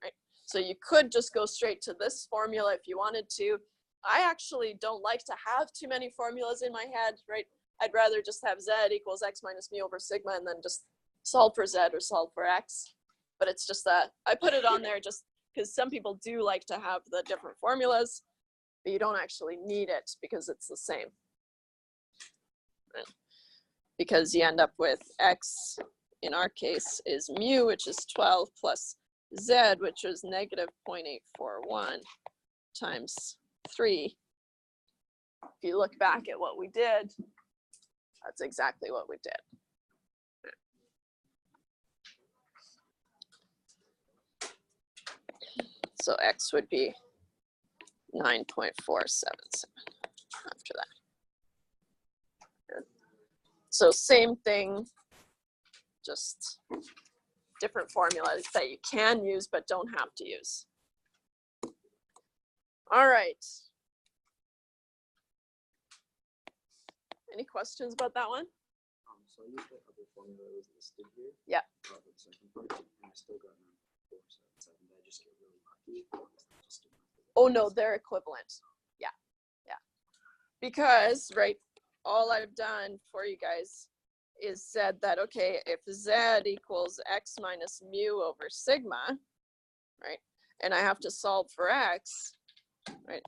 right? So you could just go straight to this formula if you wanted to. I actually don't like to have too many formulas in my head, right? I'd rather just have Z equals X minus mu over sigma and then just solve for Z or solve for X. But it's just that I put it on there just because some people do like to have the different formulas, but you don't actually need it because it's the same. Because you end up with x, in our case, is mu, which is 12, plus z, which is negative 0.841 times 3. If you look back at what we did, that's exactly what we did. So x would be 9.477 after that. So same thing, just different formulas that you can use but don't have to use. All right. Any questions about that one? So I used the other formula that was listed here. Yeah. The second part, and I still got 9.477. Did I just get really lucky? Oh no, they're equivalent. Yeah, yeah. Because, right, all I've done for you guys is said that, okay, if Z equals X minus mu over sigma, right, and I have to solve for X, right,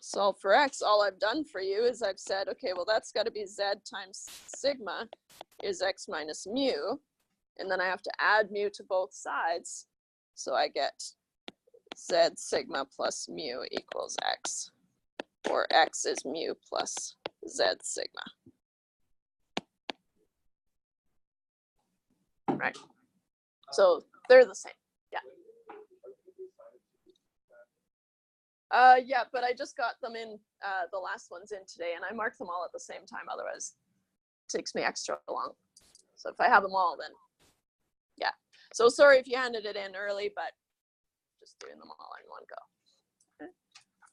solve for X, all I've done for you is I've said, okay, well, that's got to be Z times sigma is X minus mu, and then I have to add mu to both sides, so I get Z sigma plus mu equals X, or X is mu plus Z sigma. Right. So they're the same. Yeah. Yeah, but I just got them in, the last ones in today, and I marked them all at the same time. Otherwise, it takes me extra long. So if I have them all, then yeah. So sorry if you handed it in early, but just doing them all in one go. Okay.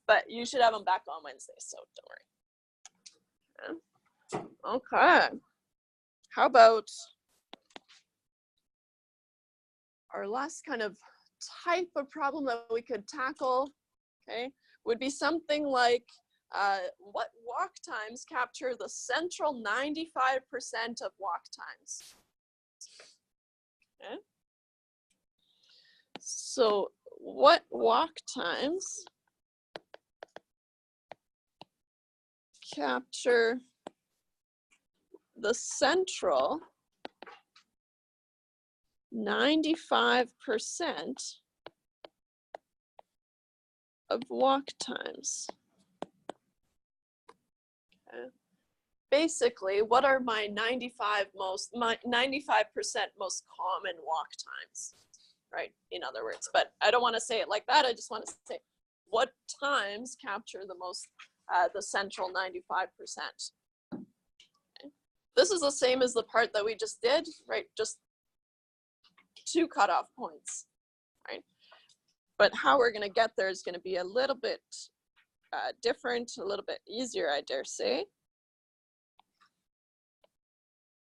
But you should have them back on Wednesday, so don't worry. Okay. How about our last kind of type of problem that we could tackle, okay, would be something like what walk times capture the central 95% of walk times? Okay. So what walk times capture the central 95% of walk times? Okay. Basically, what are my 95% most common walk times, right? In other words, but I don't want to say it like that. I just want to say what times capture the most, the central 95%. Okay. This is the same as the part that we just did, right? Just 2 cutoff points, right? But how we're going to get there is going to be a little bit different, a little bit easier, I dare say.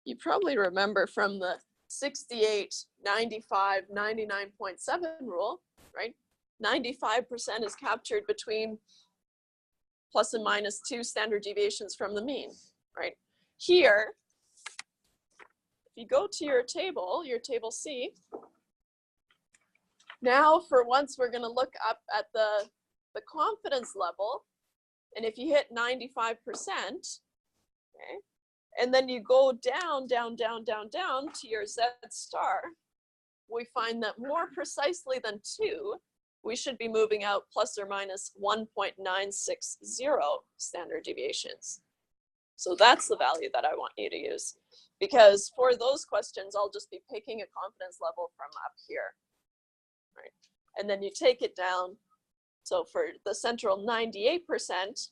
You probably remember from the 68, 95, 99.7 rule, right? 95% is captured between plus and minus 2 standard deviations from the mean, right? Here, if you go to your table C, now for once we're gonna look up at the confidence level, and if you hit 95%, okay, and then you go down, down, down, down, down to your Z star, we find that more precisely than 2, we should be moving out plus or minus 1.960 standard deviations. So that's the value that I want you to use. Because for those questions, I'll just be picking a confidence level from up here, right? And then you take it down. So for the central 98%,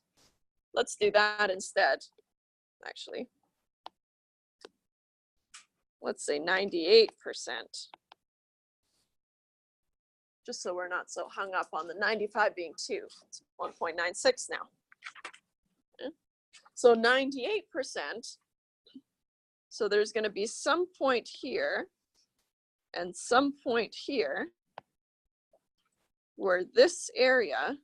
let's do that instead, actually. Let's say 98%. Just so we're not so hung up on the 95 being 2. It's 1.96 now. Okay. So 98%, so there's going to be some point here and some point here where this area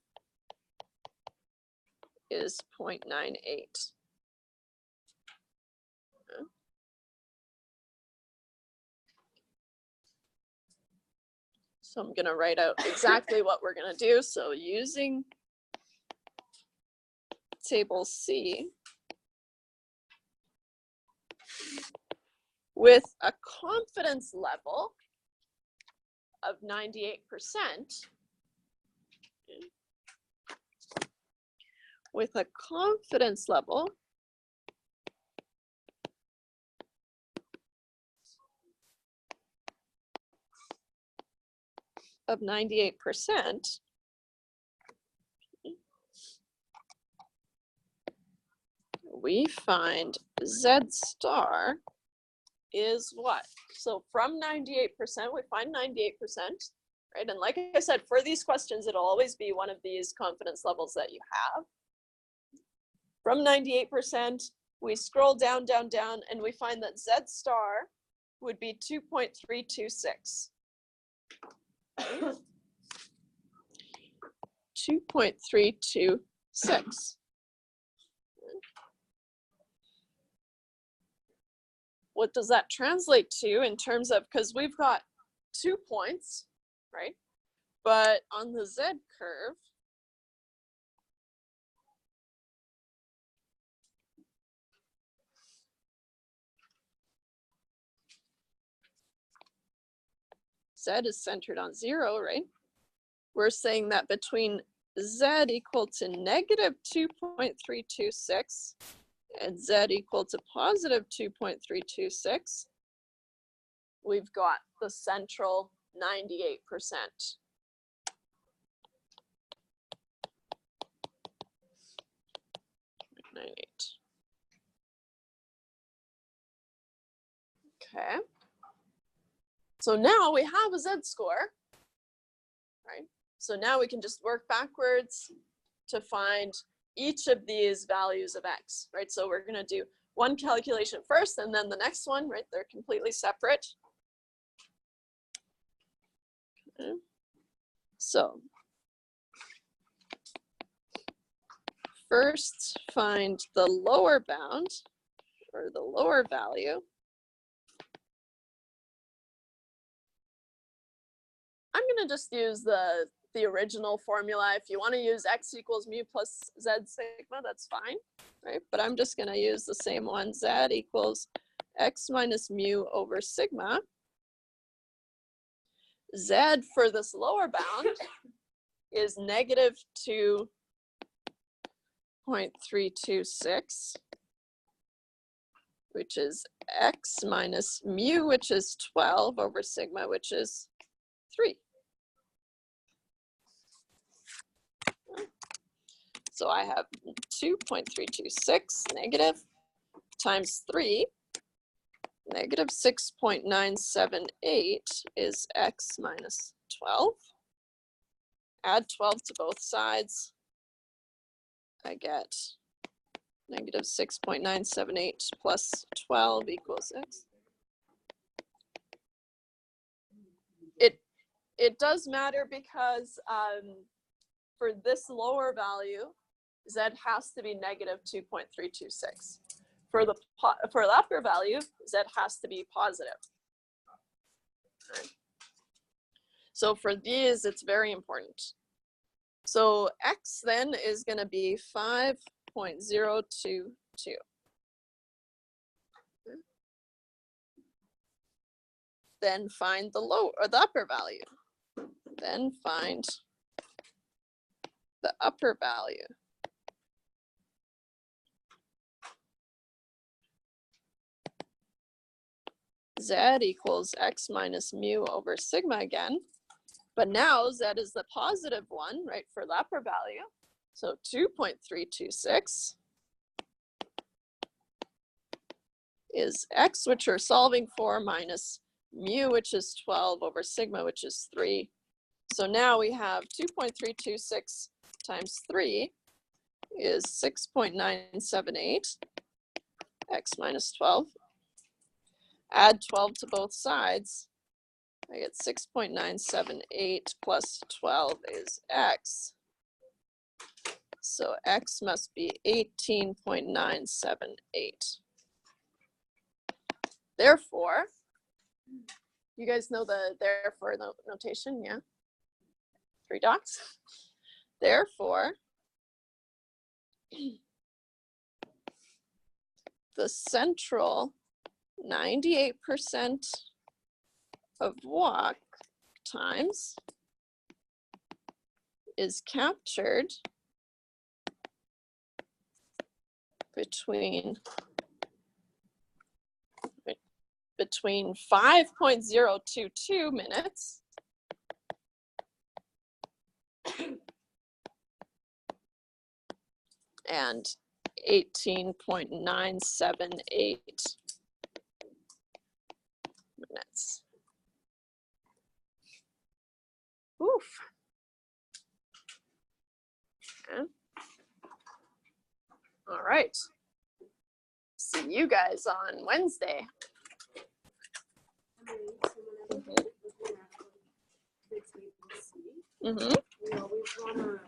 is 0.98. Okay. So I'm going to write out exactly what we're going to do. So using table C, with a confidence level of 98%, with a confidence level of 98%, we find Z star is what? So from 98%, we find 98%, right? And like I said, for these questions, it'll always be one of these confidence levels that you have. From 98%, we scroll down, down, down, and we find that Z star would be 2.326. 2.326. What does that translate to in terms of, because we've got 2 points, right? But on the Z curve, Z is centered on 0, right? We're saying that between Z equal to negative 2.326 and Z equal to positive 2.326, we've got the central 98%. 98. Okay. So now we have a Z score, right? So now we can just work backwards to find each of these values of X, right? So we're gonna do one calculation first and then the next one, right? They're completely separate. Okay. So first find the lower bound or the lower value. I'm gonna just use the original formula. If you want to use X equals mu plus Z sigma, that's fine, right? But I'm just gonna use the same one, Z equals X minus mu over sigma. Z for this lower bound is negative 2.326, which is X minus mu, which is 12 over sigma, which is 3. So I have 2.326 negative times 3, negative 6.978 is X minus 12. Add 12 to both sides. I get negative 6.978 plus 12 equals X. it does matter because for this lower value, Z has to be negative 2.326. For the upper value, Z has to be positive. Okay. So for these, it's very important. So X then is going to be 5.022. Then find the upper value. Then find the upper value. Z equals X minus mu over sigma again. But now Z is the positive one, right, for the upper value. So 2.326 is X, which we're solving for, minus mu, which is 12 over sigma, which is 3. So now we have 2.326 times 3 is 6.978, X minus 12. Add 12 to both sides. I get 6.978 plus 12 is X. So X must be 18.978. Therefore, you guys know the therefore notation, yeah? 3 dots. Therefore, the central 98% of walk times is captured between 5.022 minutes and 18.978 minutes. Oof. Okay. All right. See you guys on Wednesday. We always want to